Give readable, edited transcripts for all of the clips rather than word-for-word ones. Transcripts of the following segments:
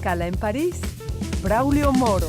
Escala en París, Braulio Moro.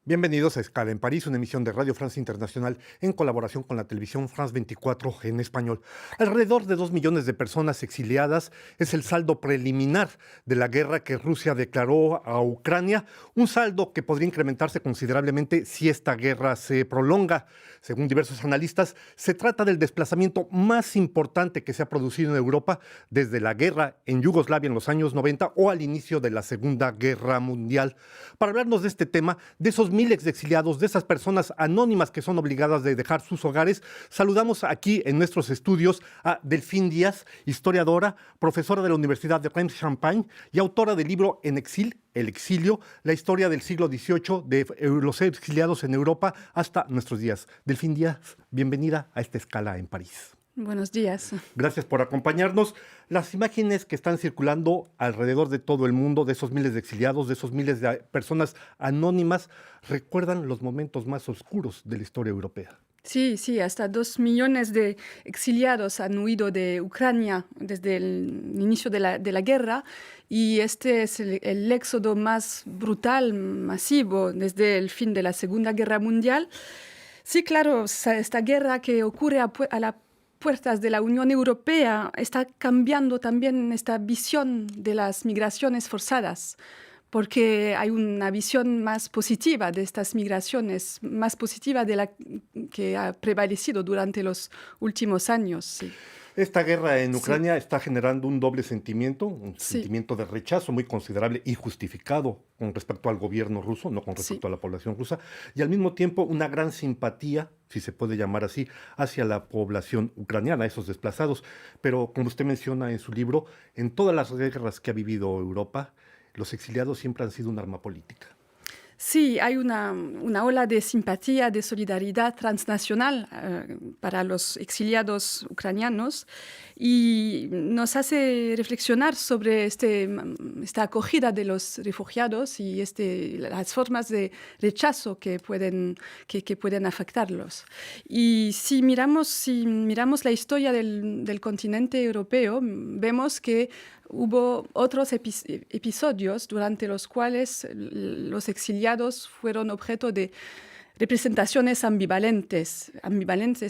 Bienvenidos a Escala en París, una emisión de Radio France Internacional en colaboración con la televisión France 24 en español. Alrededor de 2 millones de personas exiliadas es el saldo preliminar de la guerra que Rusia declaró a Ucrania, un saldo que podría incrementarse considerablemente si esta guerra se prolonga. Según diversos analistas, se trata del desplazamiento más importante que se ha producido en Europa desde la guerra en Yugoslavia en los años 90 o al inicio de la Segunda Guerra Mundial. Para hablarnos de este tema, de esos miles de exiliados, de esas personas anónimas que son obligadas de dejar sus hogares, saludamos aquí en nuestros estudios a Delphine Díaz, historiadora, profesora de la Universidad de Reims-Champagne y autora del libro En Exil, El exilio, la historia del siglo XVIII de los exiliados en Europa hasta nuestros días. Delphine Díaz, bienvenida a esta Escala en París. Buenos días. Gracias por acompañarnos. Las imágenes que están circulando alrededor de todo el mundo, de esos miles de exiliados, de esos miles de personas anónimas, recuerdan los momentos más oscuros de la historia europea. Sí, hasta 2 millones de exiliados han huido de Ucrania desde el inicio de la guerra y este es el éxodo más brutal, masivo, desde el fin de la Segunda Guerra Mundial. Sí, claro, esta guerra que ocurre a la puertas de la Unión Europea está cambiando también esta visión de las migraciones forzadas, porque hay una visión más positiva de estas migraciones, más positiva de la que ha prevalecido durante los últimos años. Sí. Esta guerra en Ucrania está generando un doble sentimiento, un sentimiento de rechazo muy considerable y justificado con respecto al gobierno ruso, no con respecto a la población rusa, y al mismo tiempo una gran simpatía, si se puede llamar así, hacia la población ucraniana, esos desplazados. Pero como usted menciona en su libro, en todas las guerras que ha vivido Europa, los exiliados siempre han sido un arma política. Sí, hay una ola de simpatía, de solidaridad transnacional para los exiliados ucranianos y nos hace reflexionar sobre esta acogida de los refugiados y las formas de rechazo que pueden afectarlos. Y si miramos la historia del continente europeo, vemos que hubo otros episodios durante los cuales los exiliados fueron objeto de representaciones ambivalentes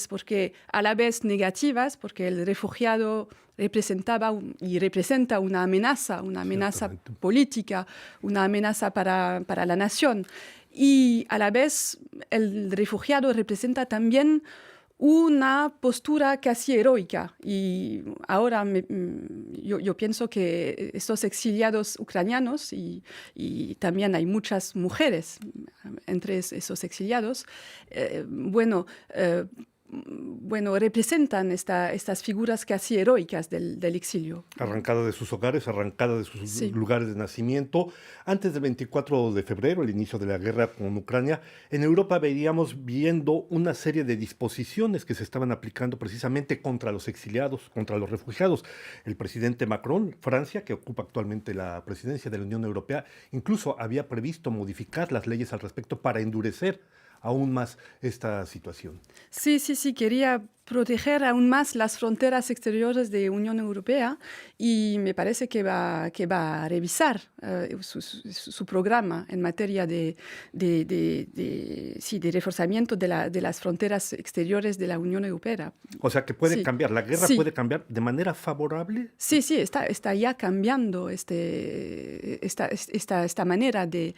porque a la vez negativas, porque el refugiado representaba y representa una amenaza política, una amenaza para la nación. Y a la vez el refugiado representa también una postura casi heroica. Y ahora yo pienso que estos exiliados ucranianos, y también hay muchas mujeres entre esos exiliados, representan estas figuras casi heroicas del exilio. Arrancada de sus hogares, arrancada de sus lugares de nacimiento. Antes del 24 de febrero, el inicio de la guerra con Ucrania, en Europa veníamos viendo una serie de disposiciones que se estaban aplicando precisamente contra los exiliados, contra los refugiados. El presidente Macron, Francia, que ocupa actualmente la presidencia de la Unión Europea, incluso había previsto modificar las leyes al respecto para endurecer aún más esta situación. Sí, quería proteger aún más las fronteras exteriores de la Unión Europea y me parece que va a revisar su programa en materia de reforzamiento de las fronteras exteriores de la Unión Europea. O sea, que puede cambiar, la guerra puede cambiar de manera favorable. Sí, está ya cambiando esta manera de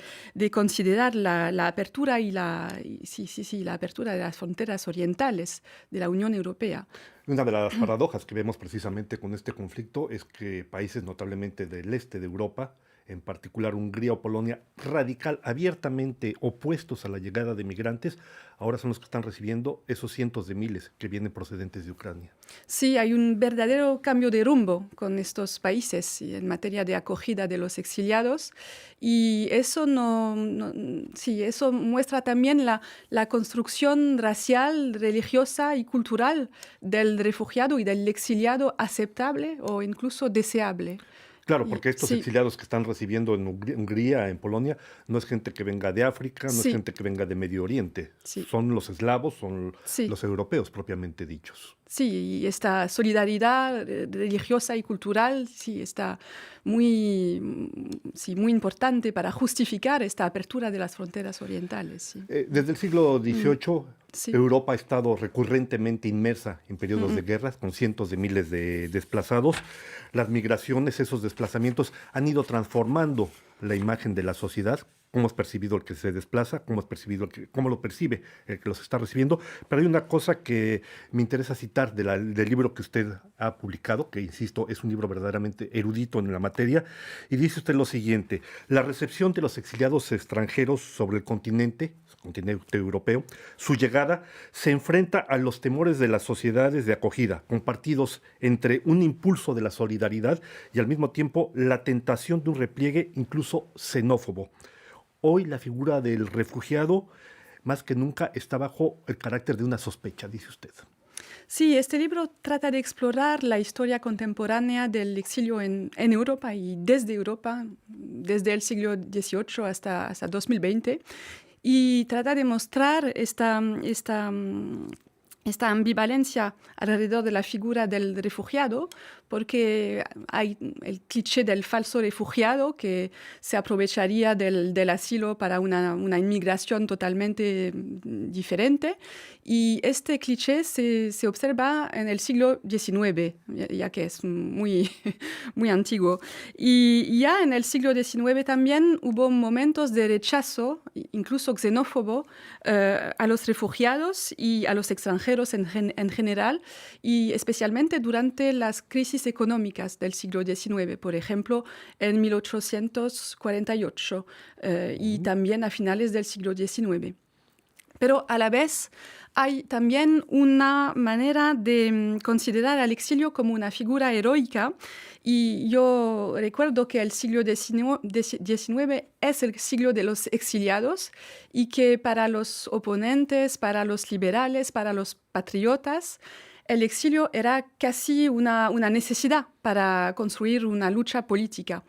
considerar la apertura la apertura de las fronteras orientales de la Unión Europea. Una de las paradojas que vemos precisamente con este conflicto es que países notablemente del este de Europa, en particular Hungría o Polonia, abiertamente opuestos a la llegada de migrantes, ahora son los que están recibiendo esos cientos de miles que vienen procedentes de Ucrania. Sí, hay un verdadero cambio de rumbo con estos países en materia de acogida de los exiliados y eso eso muestra también la construcción racial, religiosa y cultural del refugiado y del exiliado aceptable o incluso deseable. Claro, porque estos exiliados que están recibiendo en Hungría, en Polonia, no es gente que venga de África, no es gente que venga de Medio Oriente. Son los eslavos, son los europeos propiamente dichos. Sí, y esta solidaridad religiosa y cultural sí está muy importante para justificar esta apertura de las fronteras orientales. Sí. Desde el siglo XVIII, Sí. Europa ha estado recurrentemente inmersa en periodos de guerras con cientos de miles de desplazados. Las migraciones, esos desplazamientos han ido transformando la imagen de la sociedad, cómo es percibido el que se desplaza, cómo lo percibe el que los está recibiendo. Pero hay una cosa que me interesa citar del libro que usted ha publicado, que insisto, es un libro verdaderamente erudito en la materia, y dice usted lo siguiente: la recepción de los exiliados extranjeros sobre el continente europeo, su llegada se enfrenta a los temores de las sociedades de acogida, compartidos entre un impulso de la solidaridad y al mismo tiempo la tentación de un repliegue incluso xenófobo. Hoy la figura del refugiado, más que nunca, está bajo el carácter de una sospecha, dice usted. Sí, este libro trata de explorar la historia contemporánea del exilio en Europa y desde Europa, desde el siglo XVIII hasta 2020, y trata de mostrar esta ambivalencia alrededor de la figura del refugiado, porque hay el cliché del falso refugiado que se aprovecharía del asilo para una inmigración totalmente diferente. Y este cliché se observa en el siglo XIX, ya que es muy, muy antiguo. Y ya en el siglo XIX también hubo momentos de rechazo, incluso xenófobo, a los refugiados y a los extranjeros en general, y especialmente durante las crisis económicas del siglo XIX, por ejemplo, en 1848 y también a finales del siglo XIX. Pero a la vez hay también una manera de considerar al exilio como una figura heroica, y yo recuerdo que el siglo XIX es el siglo de los exiliados y que para los oponentes, para los liberales, para los patriotas, el exilio era casi una necesidad para construir una lucha política,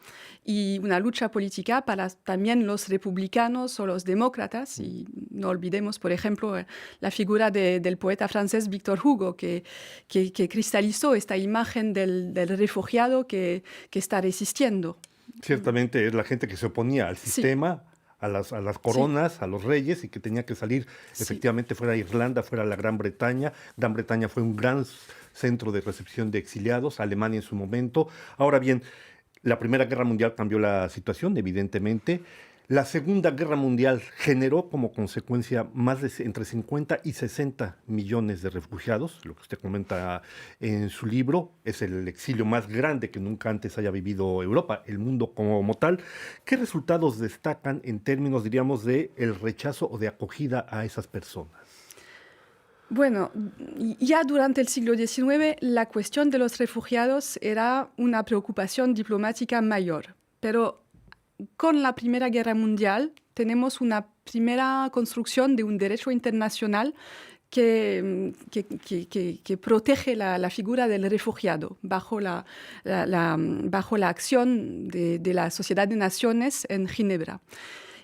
y una lucha política para también los republicanos o los demócratas. Y no olvidemos, por ejemplo, la figura del poeta francés Victor Hugo, que cristalizó esta imagen del refugiado que está resistiendo. Ciertamente es la gente que se oponía al sistema, sí, a las coronas, sí, a los reyes, y que tenía que salir, sí, efectivamente, fuera Irlanda, fuera la Gran Bretaña. Gran Bretaña fue un gran centro de recepción de exiliados, Alemania en su momento. Ahora bien, la Primera Guerra Mundial cambió la situación, evidentemente. La Segunda Guerra Mundial generó como consecuencia más de entre 50 y 60 millones de refugiados. Lo que usted comenta en su libro es el exilio más grande que nunca antes haya vivido Europa, el mundo como tal. ¿Qué resultados destacan en términos, diríamos, de el rechazo o de acogida a esas personas? Bueno, ya durante el siglo XIX la cuestión de los refugiados era una preocupación diplomática mayor, pero con la Primera Guerra Mundial tenemos una primera construcción de un derecho internacional que protege la figura del refugiado bajo la acción de la Sociedad de Naciones en Ginebra.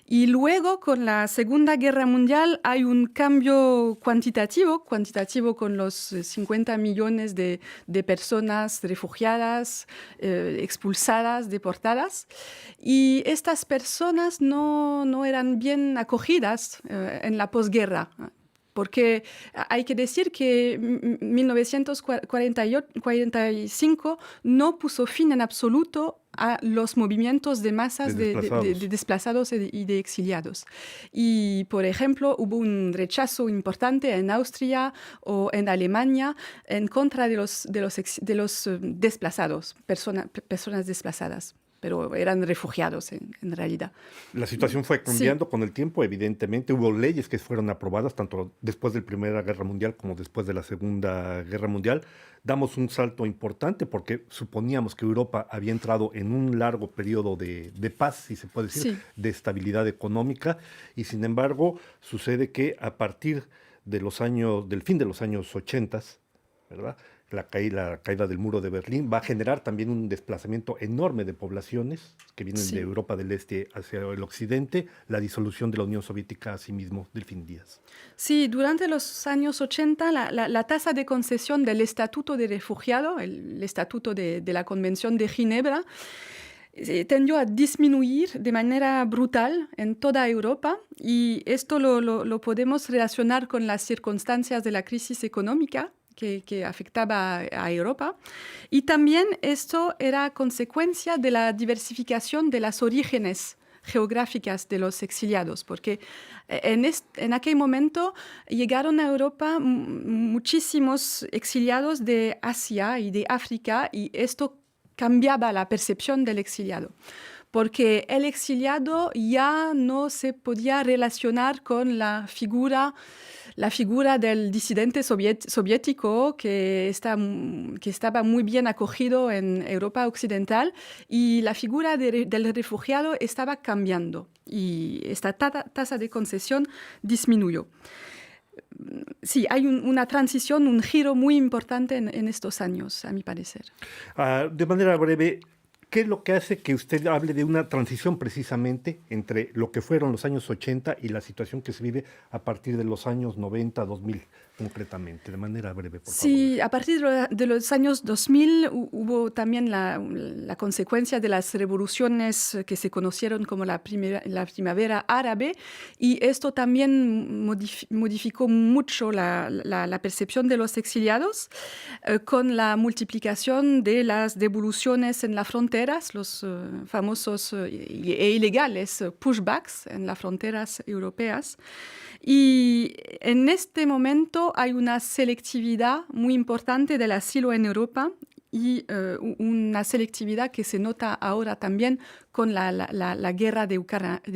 Y luego, con la Segunda Guerra Mundial, hay un cambio cuantitativo con los 50 millones de personas refugiadas, expulsadas, deportadas. Y estas personas no eran bien acogidas en la posguerra. Porque hay que decir que 1945 no puso fin en absoluto a los movimientos de masas de desplazados y de exiliados. Y, por ejemplo, hubo un rechazo importante en Austria o en Alemania en contra de los desplazados, personas desplazadas. Pero eran refugiados en realidad. La situación fue cambiando, sí, con el tiempo, evidentemente. Hubo leyes que fueron aprobadas tanto después de la Primera Guerra Mundial como después de la Segunda Guerra Mundial. Damos un salto importante porque suponíamos que Europa había entrado en un largo periodo de paz, si se puede decir, sí, de estabilidad económica, y sin embargo sucede que a partir de del fin de los años 80, ¿verdad?, la caída del muro de Berlín va a generar también un desplazamiento enorme de poblaciones que vienen Sí. de Europa del Este hacia el occidente, la disolución de la Unión Soviética asimismo, Delfín Díaz. Sí, durante los años 80 la tasa de concesión del Estatuto de Refugiado, el Estatuto de la Convención de Ginebra, tendió a disminuir de manera brutal en toda Europa y esto lo podemos relacionar con las circunstancias de la crisis económica que afectaba a Europa. Y también esto era consecuencia de la diversificación de las orígenes geográficas de los exiliados, porque en aquel momento llegaron a Europa muchísimos exiliados de Asia y de África y esto cambiaba la percepción del exiliado, porque el exiliado ya no se podía relacionar con la figura del disidente soviético que estaba muy bien acogido en Europa occidental y la figura del refugiado estaba cambiando y esta tasa de concesión disminuyó. Sí, hay una transición, un giro muy importante en estos años, a mi parecer. De manera breve, ¿qué es lo que hace que usted hable de una transición precisamente entre lo que fueron los años 80 y la situación que se vive a partir de los años 90, 2000 concretamente? De manera breve, por favor. Sí, a partir de los años 2000 hubo también la consecuencia de las revoluciones que se conocieron como la primavera árabe y esto también modificó mucho la percepción de los exiliados con la multiplicación de las devoluciones en las fronteras, los famosos e ilegales pushbacks en las fronteras europeas. Y en este momento hay una selectividad muy importante del asilo en Europa y una selectividad que se nota ahora también con la guerra de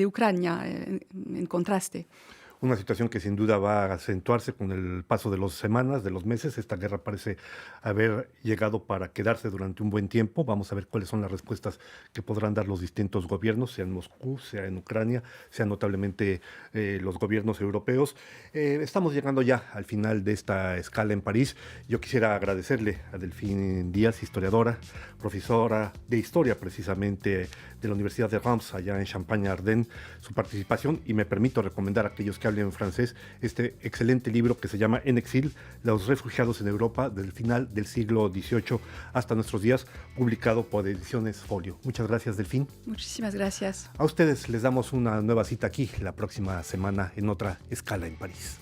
Ucrania en contraste. Una situación que sin duda va a acentuarse con el paso de las semanas, de los meses. Esta guerra parece haber llegado para quedarse durante un buen tiempo. Vamos a ver cuáles son las respuestas que podrán dar los distintos gobiernos, sea en Moscú, sea en Ucrania, sea notablemente los gobiernos europeos. Estamos llegando ya al final de esta escala en París. Yo quisiera agradecerle a Delfín Díaz, historiadora, profesora de historia precisamente de la Universidad de Reims, allá en Champagne-Ardenne, su participación, y me permito recomendar a aquellos que hablen en francés este excelente libro que se llama En exil, los refugiados en Europa del final del siglo XVIII hasta nuestros días, publicado por Ediciones Folio. Muchas gracias, Delfín. Muchísimas gracias. A ustedes les damos una nueva cita aquí la próxima semana en otra escala en París.